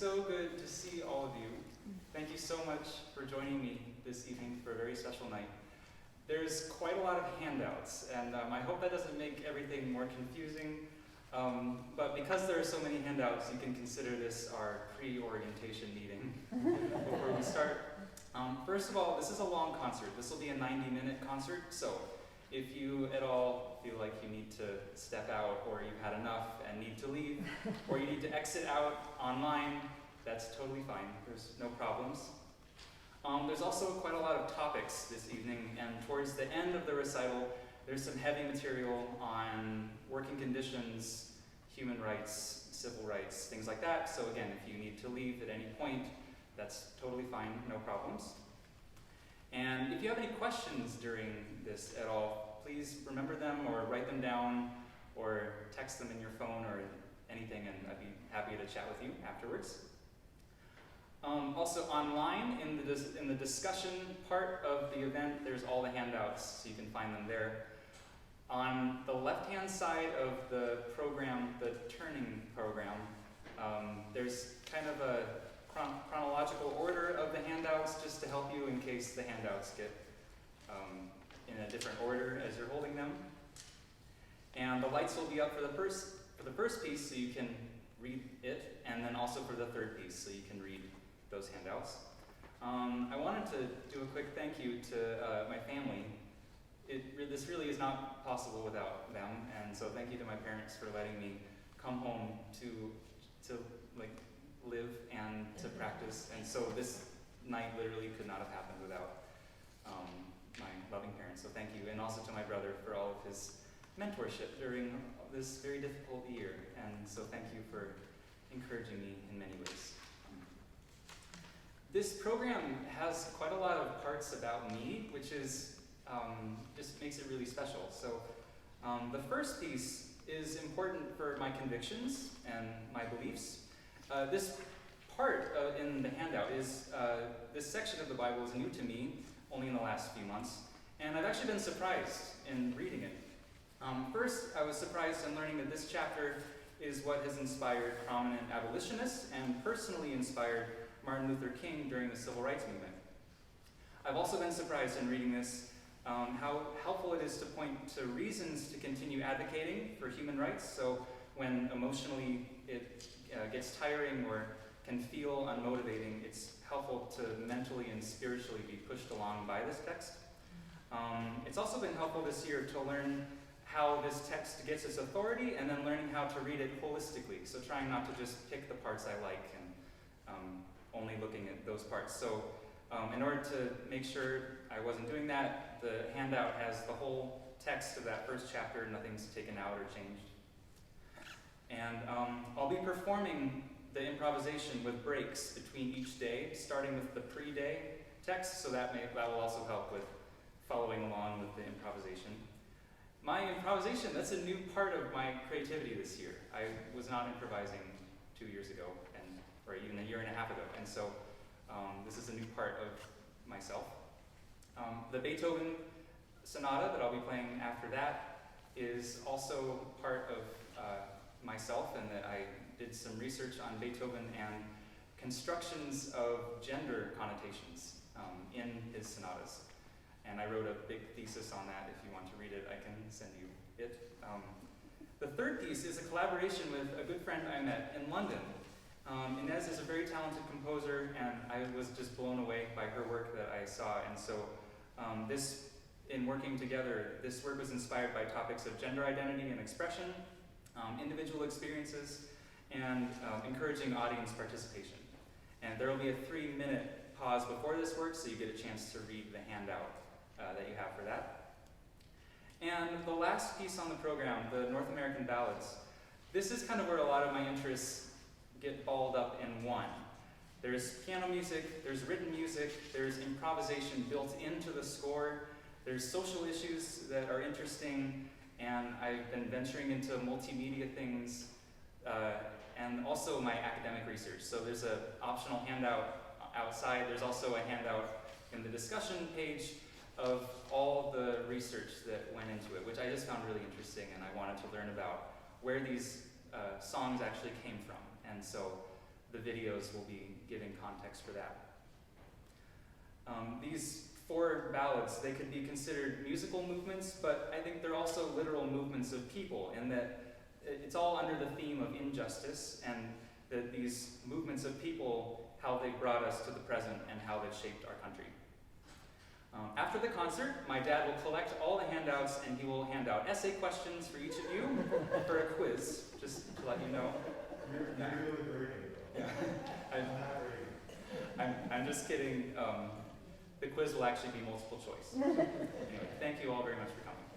so good to see all of you. Thank you so much for joining me this evening for a very special night. There's quite a lot of handouts, and I hope that doesn't make everything more confusing. But because there are so many handouts, you can consider this our pre-orientation meeting before we start. First of all, this is a long concert. This will be a 90-minute concert, so if you at all feel like you need to step out, or you've had enough and need to leave, or you need to exit out online, that's totally fine. There's no problems. There's also quite a lot of topics this evening, and towards the end of the recital, there's some heavy material on working conditions, human rights, civil rights, things like that. So again, if you need to leave at any point, that's totally fine, no problems. And if you have any questions during this at all, please remember them or write them down or text them in your phone or anything, and I'd be happy to chat with you afterwards. Also online, in the discussion part of the event, there's all the handouts, so you can find them there. On the left-hand side of the program, the turning program, there's kind of a chronological order of the handouts, just to help you in case the handouts get in a different order as you're holding them. And the lights will be up for the first piece, so you can read it, and then also for the third piece, so you can read those handouts. I wanted to do a quick thank you to my family. This really is not possible without them, and so thank you to my parents for letting me come home to like live and to practice. And so this night literally could not have happened without my loving parents. So thank you, and also to my brother for all of his mentorship during this very difficult year. And so thank you for encouraging me in many ways. This program has quite a lot of parts about me, which is just makes it really special. So the first piece is important for my convictions and my beliefs. This part in the handout is, this section of the Bible is new to me, only in the last few months, and I've actually been surprised in reading it. First, I was surprised in learning that this chapter is what has inspired prominent abolitionists and personally inspired Martin Luther King during the Civil Rights Movement. I've also been surprised in reading this how helpful it is to point to reasons to continue advocating for human rights. So when emotionally it gets tiring or can feel unmotivating, it's helpful to mentally and spiritually be pushed along by this text. It's also been helpful this year to learn how this text gets its authority, and then learning how to read it holistically. So trying not to just pick the parts I like and only looking at those parts. So in order to make sure I wasn't doing that, the handout has the whole text of that first chapter, nothing's taken out or changed. And I'll be performing the improvisation with breaks between each day, starting with the pre-day text, so that will also help with following along with the improvisation. My improvisation, that's a new part of my creativity this year. I was not improvising 2 years ago, or even a year and a half ago, and so this is a new part of myself. The Beethoven sonata that I'll be playing after that is also part of myself, and that I did some research on Beethoven and constructions of gender connotations in his sonatas. And I wrote a big thesis on that. If you want to read it, I can send you it. The third piece is a collaboration with a good friend I met in London. Inez is a very talented composer, and I was just blown away by her work that I saw. And so in working together, this work was inspired by topics of gender identity and expression, individual experiences, and encouraging audience participation. And there will be a 3-minute pause before this work, so you get a chance to read the handout that you have for that. And the last piece on the program, the North American Ballads. This is kind of where a lot of my interests get balled up in one. There's piano music, there's written music, there's improvisation built into the score, there's social issues that are interesting, and I've been venturing into multimedia things, and also my academic research. So there's an optional handout outside. There's also a handout in the discussion page of all the research that went into it, which I just found really interesting, and I wanted to learn about where these songs actually came from. And so the videos will be giving context for that. These 4 ballads, they could be considered musical movements, but I think they're also literal movements of people, in that it's all under the theme of injustice, and that these movements of people, how they brought us to the present and how they've shaped our country. After the concert, my dad will collect all the handouts and he will hand out essay questions for each of you for a quiz, just to let you know. You're really great. Yeah. I'm just kidding. The quiz will actually be multiple choice. Anyway, thank you all very much for coming.